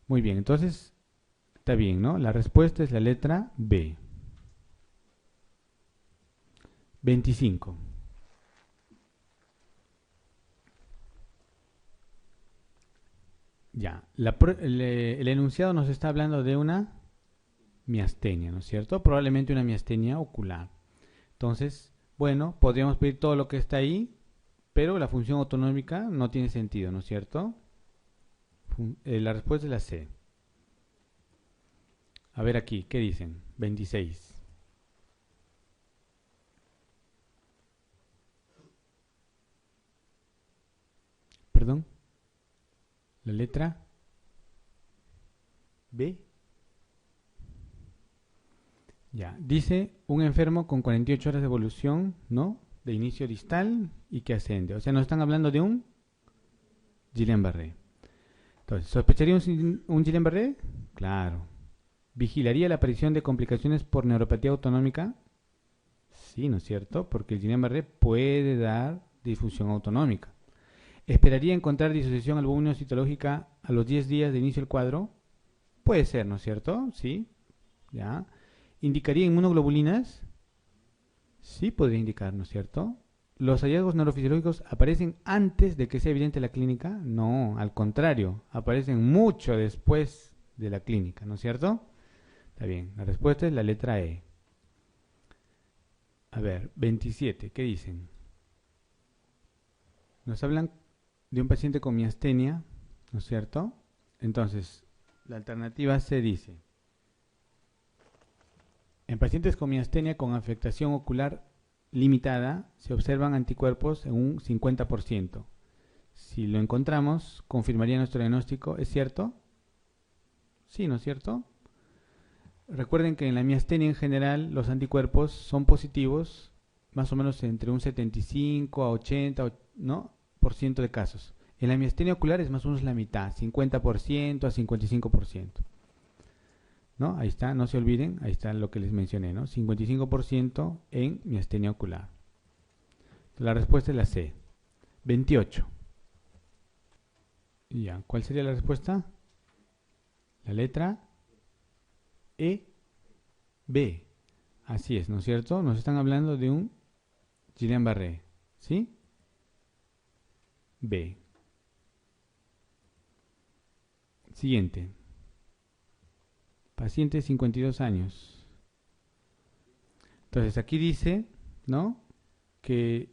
Muy bien, entonces está bien, ¿no? La respuesta es la letra B. 25. Ya, el enunciado nos está hablando de una miastenia, ¿no es cierto? Probablemente una miastenia ocular. Entonces, bueno, podríamos pedir todo lo que está ahí, pero la función autonómica no tiene sentido, ¿no es cierto? La respuesta es la C. A ver aquí, ¿qué dicen? 26. Perdón, la letra B. Ya, dice un enfermo con 48 horas de evolución, ¿no? De inicio distal y que ascende. O sea, nos están hablando de un Guillain-Barré. Entonces, ¿sospecharía un Guillain-Barré? Claro. ¿Vigilaría la aparición de complicaciones por neuropatía autonómica? Sí, ¿no es cierto? Porque el Guillain-Barré puede dar difusión autonómica. ¿Esperaría encontrar disociación albumino-citológica a los 10 días de inicio del cuadro? Puede ser, ¿no es cierto? Sí, ya. ¿Indicaría inmunoglobulinas? Sí, podría indicar, ¿no es cierto? ¿Los hallazgos neurofisiológicos aparecen antes de que sea evidente la clínica? No, al contrario, aparecen mucho después de la clínica, ¿no es cierto? Está bien, la respuesta es la letra E. A ver, 27, ¿qué dicen? Nos hablan de un paciente con miastenia, ¿no es cierto? Entonces, la alternativa C dice, en pacientes con miastenia con afectación ocular limitada se observan anticuerpos en un 50%. Si lo encontramos, confirmaría nuestro diagnóstico. ¿Es cierto? Sí, ¿no es cierto? Recuerden que en la miastenia en general los anticuerpos son positivos más o menos entre un 75 a 80, ¿no? por ciento de casos. En la miastenia ocular es más o menos la mitad, 50% a 55%. ¿No? Ahí está, no se olviden, ahí está lo que les mencioné, ¿no? 55% en miastenia ocular. La respuesta es la C. 28. Ya, ¿cuál sería la respuesta? La letra E, B. Así es, ¿no es cierto? Nos están hablando de un Guillain-Barré. ¿Sí? B. Siguiente. Paciente de 52 años. Entonces aquí dice, ¿no? Que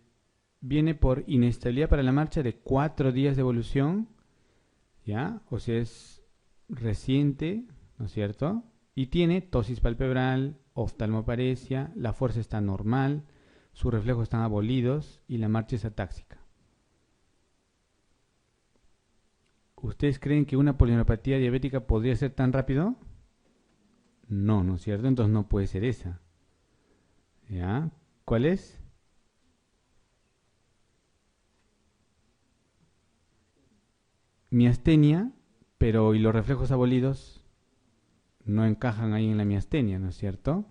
viene por inestabilidad para la marcha de 4 días de evolución. ¿Ya? O sea, es reciente, ¿no es cierto? Y tiene tosis palpebral, oftalmoparesia, la fuerza está normal, sus reflejos están abolidos y la marcha es atáxica. ¿Ustedes creen que una polineuropatía diabética podría ser tan rápido? No, ¿no es cierto? Entonces no puede ser esa. ¿Ya? ¿Cuál es? Miastenia, pero ¿y los reflejos abolidos? No encajan ahí en la miastenia, ¿no es cierto?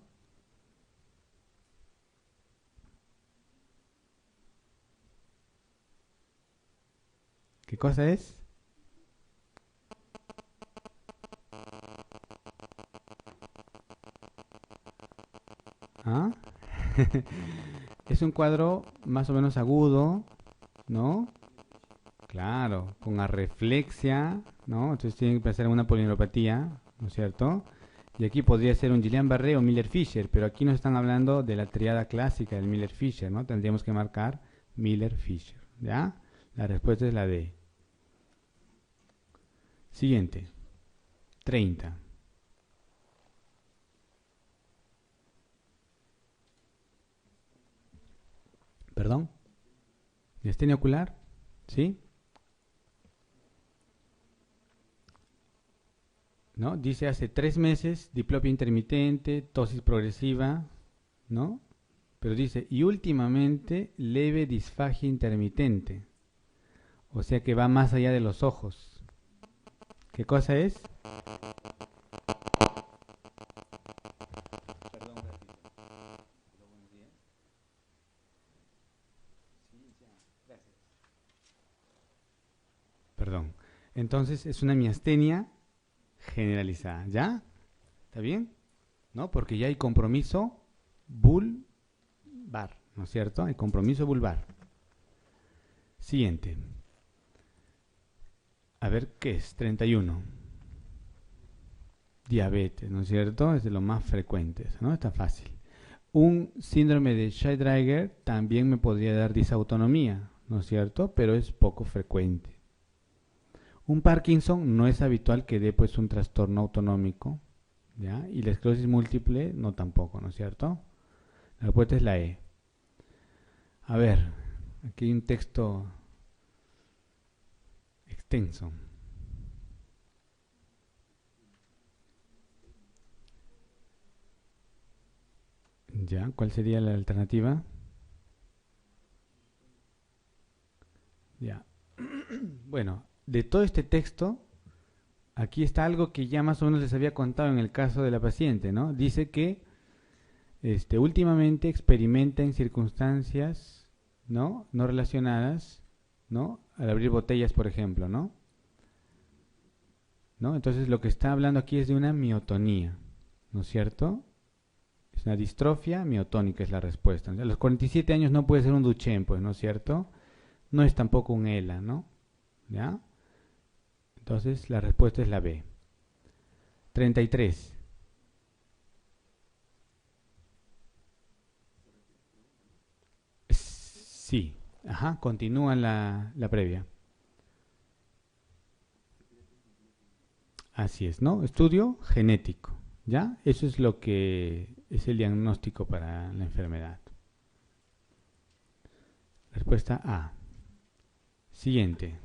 ¿Qué cosa es? ¿Ah? Es un cuadro más o menos agudo, ¿no? Claro, con arreflexia, ¿no? Entonces tiene que pasar una polineuropatía, ¿no es cierto? Y aquí podría ser un Guillain-Barré o Miller-Fisher, pero aquí nos están hablando de la triada clásica del Miller-Fisher, ¿no? Tendríamos que marcar Miller-Fisher, ¿ya? La respuesta es la D. Siguiente, 30. ¿Perdón? ¿Miastenia ocular? ¿Sí? ¿No? Dice hace 3 meses, diplopia intermitente, tosis progresiva, ¿no? Pero dice, y últimamente leve disfagia intermitente. O sea que va más allá de los ojos. ¿Qué cosa es? Perdón. Entonces es una miastenia generalizada, ¿ya? ¿Está bien? ¿No? Porque ya hay compromiso vulvar, ¿no es cierto? Hay compromiso vulvar. Siguiente. A ver, ¿qué es? 31. Diabetes, ¿no es cierto? Es de lo más frecuentes, ¿no? Está fácil. Un síndrome de Scheidegger también me podría dar disautonomía, ¿no es cierto? Pero es poco frecuente. Un Parkinson no es habitual que dé pues un trastorno autonómico, ¿ya? Y la esclerosis múltiple no tampoco, ¿no es cierto? La respuesta es la E. A ver, aquí hay un texto extenso. ¿Ya? ¿Cuál sería la alternativa? Ya. Bueno, de todo este texto, aquí está algo que ya más o menos les había contado en el caso de la paciente, ¿no? Dice que últimamente experimenta en circunstancias, ¿no? No relacionadas, ¿no? Al abrir botellas, por ejemplo, ¿no? ¿No? Entonces lo que está hablando aquí es de una miotonía, ¿no es cierto? Es una distrofia miotónica, es la respuesta. A los 47 años no puede ser un Duchenne, pues, ¿no es cierto? No es tampoco un ELA, ¿no? ¿Ya? Entonces la respuesta es la B. 33. Sí. Ajá, continúa la previa. Así es, ¿no? Estudio genético, ¿ya? Eso es lo que es el diagnóstico para la enfermedad. Respuesta A. Siguiente.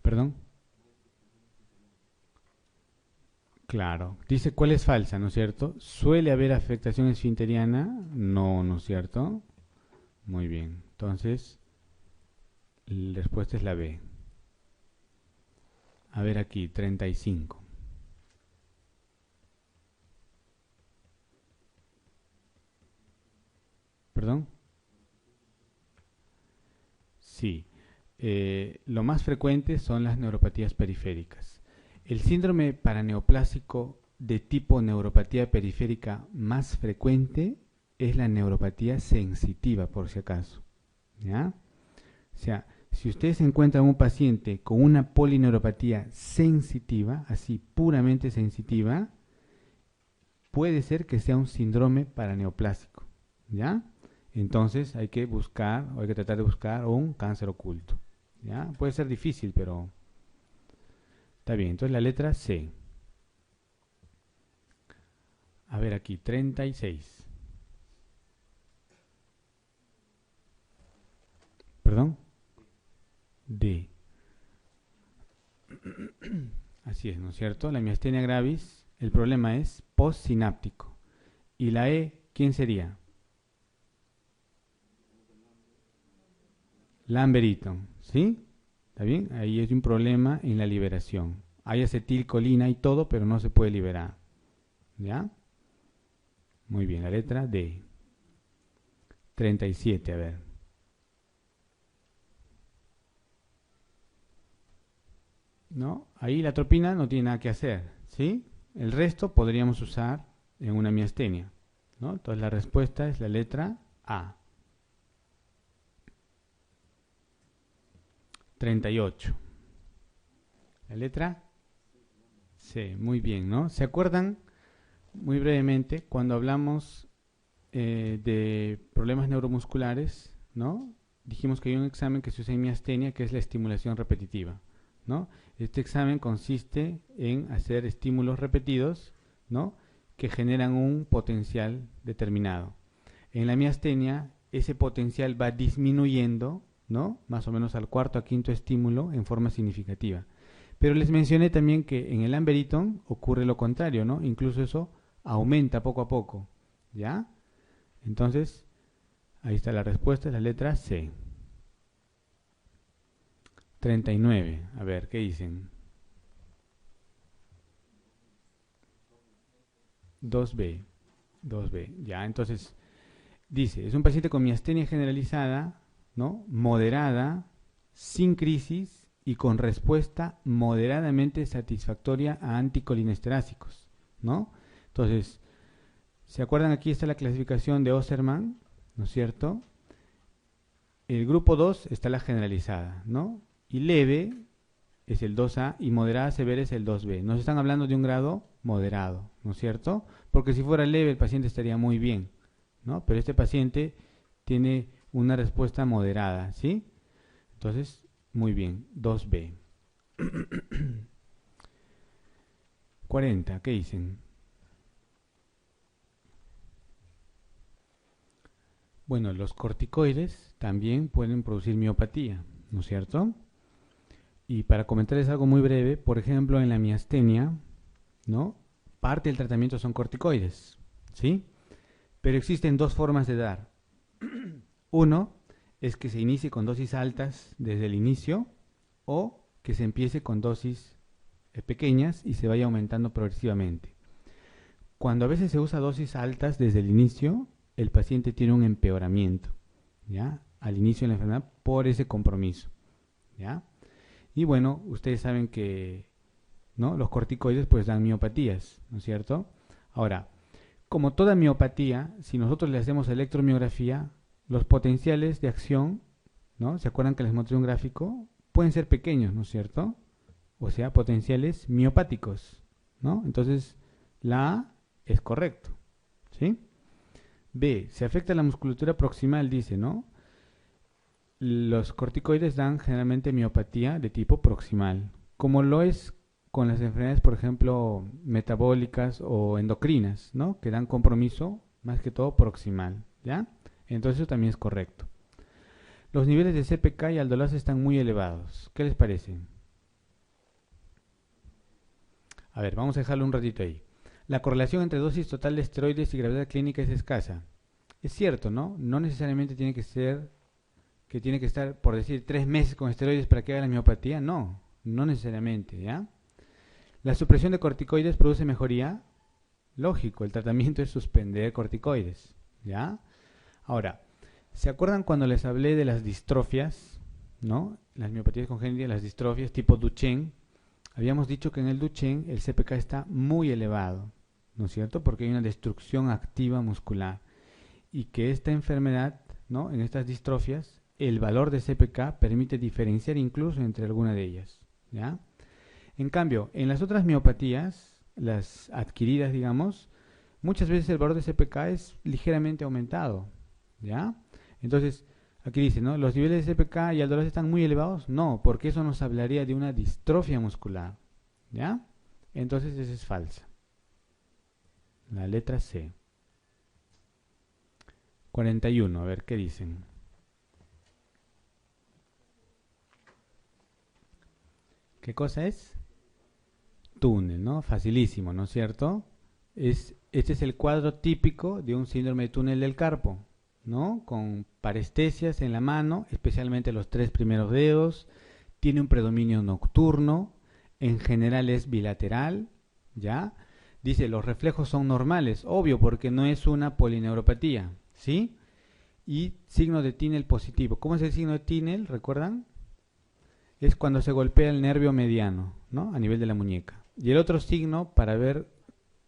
¿Perdón? Claro. Dice cuál es falsa, ¿no es cierto? ¿Suele haber afectación esfinteriana? No, ¿no es cierto? Muy bien. Entonces, la respuesta es la B. A ver aquí, 35. ¿Perdón? Sí. Lo más frecuente son las neuropatías periféricas. El síndrome paraneoplásico de tipo neuropatía periférica más frecuente es la neuropatía sensitiva, por si acaso. ¿Ya? O sea, si ustedes encuentran un paciente con una polineuropatía sensitiva, así puramente sensitiva, puede ser que sea un síndrome paraneoplásico. ¿Ya? Entonces hay que buscar, o hay que tratar de buscar un cáncer oculto. ¿Ya? Puede ser difícil, pero está bien. Entonces la letra C. A ver aquí, 36. ¿Perdón? D. Así es, ¿no es cierto? La miastenia gravis, el problema es postsináptico. ¿Y la E, quién sería? Lamberito, ¿sí? ¿Está bien? Ahí hay un problema en la liberación. Hay acetilcolina y todo, pero no se puede liberar. ¿Ya? Muy bien, la letra D. 37, a ver. ¿No? Ahí la atropina no tiene nada que hacer, ¿sí? El resto podríamos usar en una miastenia, ¿no? Entonces la respuesta es la letra A. 38. La letra C, muy bien, ¿no? ¿Se acuerdan muy brevemente cuando hablamos de problemas neuromusculares, ¿no? Dijimos que hay un examen que se usa en miastenia que es la estimulación repetitiva, ¿no? Este examen consiste en hacer estímulos repetidos, ¿no? Que generan un potencial determinado. En la miastenia, ese potencial va disminuyendo, ¿no? Más o menos al cuarto a quinto estímulo en forma significativa. Pero les mencioné también que en el Lamberton ocurre lo contrario, ¿no? Incluso eso aumenta poco a poco, ¿ya? Entonces, ahí está la respuesta, es la letra C. 39. A ver, ¿qué dicen? 2B. 2B. Ya, entonces, Dice, es un paciente con miastenia generalizada, ¿no? Moderada, sin crisis y con respuesta moderadamente satisfactoria a anticolinesterásicos, ¿no? Entonces, ¿se acuerdan? Aquí está la clasificación de Osterman, ¿no es cierto? El grupo 2 está la generalizada, ¿no? Y leve es el 2A y moderada severa es el 2B. Nos están hablando de un grado moderado, ¿no es cierto? Porque si fuera leve el paciente estaría muy bien, ¿no? Pero este paciente tiene una respuesta moderada, ¿sí? Entonces, muy bien, 2B. 40, ¿qué dicen? Bueno, los corticoides también pueden producir miopatía, ¿no es cierto? Y para comentarles algo muy breve, por ejemplo, en la miastenia, ¿no? Parte del tratamiento son corticoides, ¿sí? Pero existen dos formas de dar. Uno es que se inicie con dosis altas desde el inicio o que se empiece con dosis pequeñas y se vaya aumentando progresivamente. Cuando a veces se usa dosis altas desde el inicio, el paciente tiene un empeoramiento, ¿ya? Al inicio de la enfermedad por ese compromiso, ¿ya? Y bueno, ustedes saben que, ¿no? Los corticoides pues dan miopatías, ¿no es cierto? Ahora, como toda miopatía, si nosotros le hacemos electromiografía, los potenciales de acción, ¿no? ¿Se acuerdan que les mostré un gráfico? Pueden ser pequeños, ¿no es cierto? O sea, potenciales miopáticos, ¿no? Entonces, la A es correcto, ¿sí? B, se afecta la musculatura proximal, dice, ¿no? Los corticoides dan generalmente miopatía de tipo proximal, como lo es con las enfermedades, por ejemplo, metabólicas o endocrinas, ¿no? Que dan compromiso más que todo proximal, ¿ya? Entonces eso también es correcto. Los niveles de CPK y aldolase están muy elevados. ¿Qué les parece? A ver, vamos a dejarlo un ratito ahí. La correlación entre dosis total de esteroides y gravedad clínica es escasa. Es cierto, ¿no? No necesariamente tiene que ser que tiene que estar, por decir, 3 meses con esteroides para que haga la miopatía. No, no necesariamente, ¿ya? La supresión de corticoides produce mejoría. Lógico, el tratamiento es suspender corticoides, ¿ya? Ahora, ¿se acuerdan cuando les hablé de las distrofias, ¿no? Las miopatías congénitas, las distrofias tipo Duchenne. Habíamos dicho que en el Duchenne el CPK está muy elevado, ¿no es cierto? Porque hay una destrucción activa muscular y que esta enfermedad, ¿no? En estas distrofias, el valor de CPK permite diferenciar incluso entre alguna de ellas, ¿ya? En cambio, en las otras miopatías, las adquiridas, digamos, muchas veces el valor de CPK es ligeramente aumentado, ¿ya? Entonces, aquí dice, ¿no? ¿Los niveles de CPK y aldolase están muy elevados? No, porque eso nos hablaría de una distrofia muscular, ¿ya? Entonces, esa es falsa. La letra C. 41, a ver, ¿qué dicen? ¿Qué cosa es? Túnel, ¿no? Facilísimo, ¿no es cierto? Este es el cuadro típico de un síndrome de túnel del carpo, ¿no? Con parestesias en la mano, especialmente los 3 primeros dedos, tiene un predominio nocturno, en general es bilateral, ¿ya? Dice, los reflejos son normales, obvio, porque no es una polineuropatía, ¿sí? Y signo de Tinel positivo. ¿Cómo es el signo de Tinel? ¿Recuerdan? Es cuando se golpea el nervio mediano, ¿no? A nivel de la muñeca. Y el otro signo para ver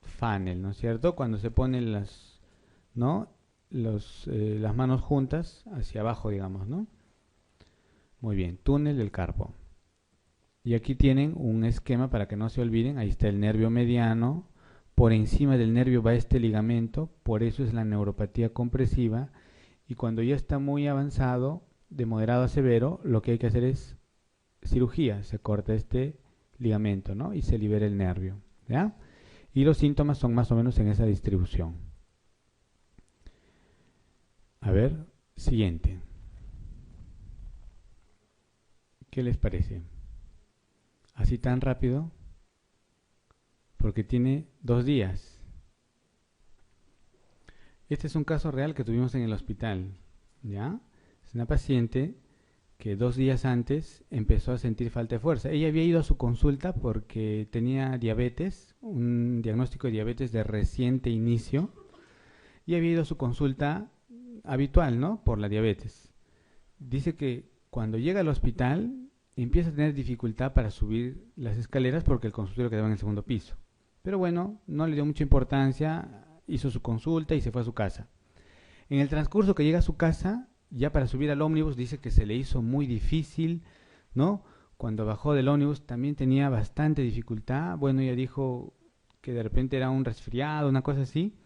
funnel, ¿no es cierto? Cuando se ponen las, ¿no? Las manos juntas hacia abajo, digamos, ¿no? Muy bien, túnel del carpo. Y aquí tienen un esquema para que no se olviden. Ahí está el nervio mediano. Por encima del nervio va este ligamento. Por eso es la neuropatía compresiva. Y cuando ya está muy avanzado, de moderado a severo, lo que hay que hacer es cirugía. Se corta este ligamento, ¿no? Y se libera el nervio, ¿ya? Y los síntomas son más o menos en esa distribución. A ver, siguiente. ¿Qué les parece? Así tan rápido, porque tiene 2 días. Este es un caso real que tuvimos en el hospital, ¿ya? Es una paciente que 2 días antes empezó a sentir falta de fuerza. Ella había ido a su consulta porque tenía diabetes, un diagnóstico de diabetes de reciente inicio, y había ido a su consulta habitual, ¿no? Por la diabetes. Dice que cuando llega al hospital empieza a tener dificultad para subir las escaleras porque el consultorio quedaba en el segundo piso. Pero bueno, no le dio mucha importancia, hizo su consulta y se fue a su casa. En el transcurso que llega a su casa, ya para subir al ómnibus, dice que se le hizo muy difícil, ¿no? Cuando bajó del ómnibus también tenía bastante dificultad. Bueno, ella dijo que de repente era un resfriado, una cosa así.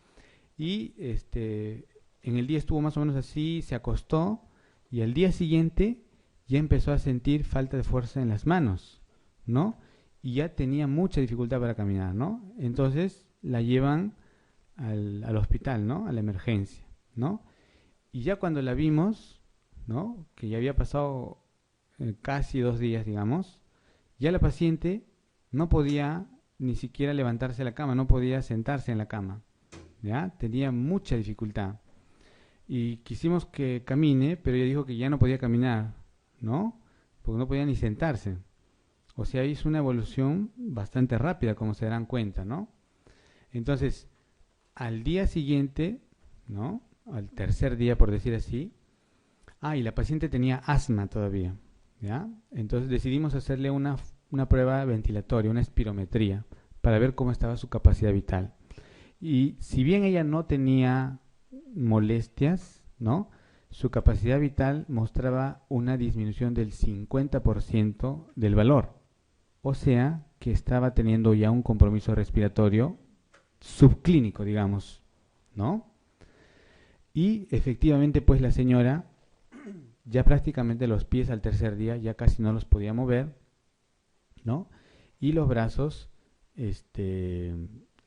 Y en el día estuvo más o menos así, se acostó y al día siguiente ya empezó a sentir falta de fuerza en las manos, ¿no? Y ya tenía mucha dificultad para caminar, ¿no? Entonces la llevan al hospital, ¿no? A la emergencia, ¿no? Y ya cuando la vimos, ¿no? Que ya había pasado casi 2 días, digamos, ya la paciente no podía ni siquiera levantarse de la cama, no podía sentarse en la cama, ¿ya? Tenía mucha dificultad. Y quisimos que camine, pero ella dijo que ya no podía caminar, ¿no? Porque no podía ni sentarse. O sea, hizo una evolución bastante rápida, como se darán cuenta, ¿no? Entonces, al día siguiente, ¿no? Al tercer día, por decir así, y la paciente tenía asma todavía, ¿ya? Entonces decidimos hacerle una prueba ventilatoria, una espirometría, para ver cómo estaba su capacidad vital. Y si bien ella no tenía molestias, ¿no? Su capacidad vital mostraba una disminución del 50% del valor. O sea, que estaba teniendo ya un compromiso respiratorio subclínico, digamos, ¿no? Y efectivamente, pues la señora ya prácticamente los pies al tercer día ya casi no los podía mover, ¿no? Y los brazos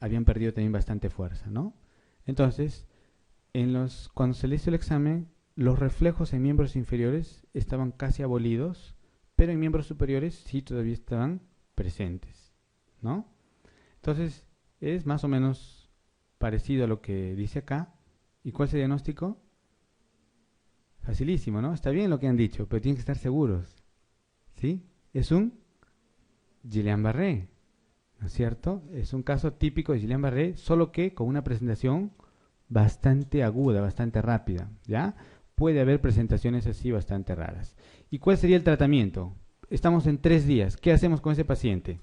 habían perdido también bastante fuerza, ¿no? Entonces, cuando se le hizo el examen, los reflejos en miembros inferiores estaban casi abolidos, pero en miembros superiores sí todavía estaban presentes, ¿no? Entonces, es más o menos parecido a lo que dice acá. ¿Y cuál es el diagnóstico? Facilísimo, ¿no? Está bien lo que han dicho, pero tienen que estar seguros, ¿sí? Es un Guillain-Barré, ¿no es cierto? Es un caso típico de Guillain-Barré, solo que con una presentación bastante aguda, bastante rápida, ¿ya? Puede haber presentaciones así bastante raras. ¿Y cuál sería el tratamiento? Estamos en 3 días. ¿Qué hacemos con ese paciente?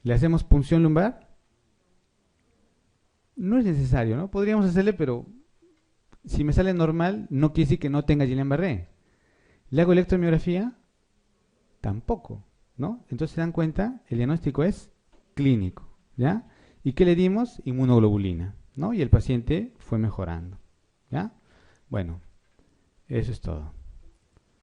¿Le hacemos punción lumbar? No es necesario, ¿no? Podríamos hacerle, pero si me sale normal, no quiere decir que no tenga Guillain-Barré. ¿Le hago electromiografía? Tampoco, ¿no? Entonces se dan cuenta, el diagnóstico es clínico, ¿ya? ¿Y qué le dimos? Inmunoglobulina, ¿no? Y el paciente fue mejorando, ¿ya? Bueno, eso es todo.